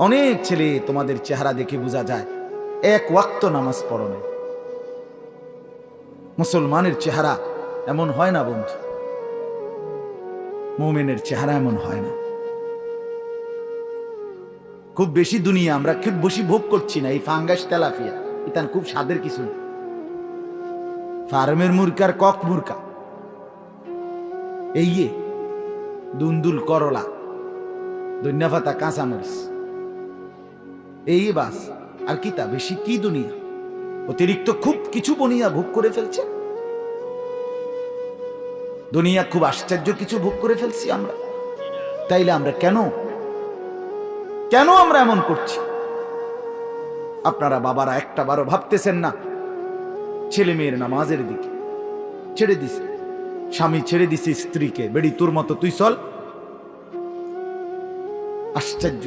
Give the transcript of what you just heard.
অনেক ছেলে তোমাদের চেহারা দেখে বোঝা যায় এক ওয়াক্ত নামাজ পড়ো না। মুসলমানের চেহারা এমন হয় না বন্ধু, মুমিনের চেহারা এমন হয় না। খুব বেশি দুনিয়া আমরা খুব বেশি ভোগ করছি না। এই ফাঙ্গাস তেলাপিয়া ইতান খুব স্বাদের কিছু না। ফার্মের মুরকার কক মুরকা, এই দুন্দুল করলা, ধনিয়া পাতা, কাঁচামরিচ, এই বাস। আর কি তা বেশি কি দুনিয়া? অতিরিক্ত খুব কিছু বনিয়া ভোগ করে ফেলছে দুনিয়া, খুব আশ্চর্য কিছু ভোগ করে ফেলছি আমরা। তাইলে আমরা কেন আমরা এমন করছি? আপনারা বাবারা একটা বারো ভাবতেছেন না? ছেলে মেয়ের নামাজের দিকে ছেড়ে দিছে, স্বামী ছেড়ে দিছে স্ত্রীকে, বেড়ি তোর মতো তুই চল। আশ্চর্য।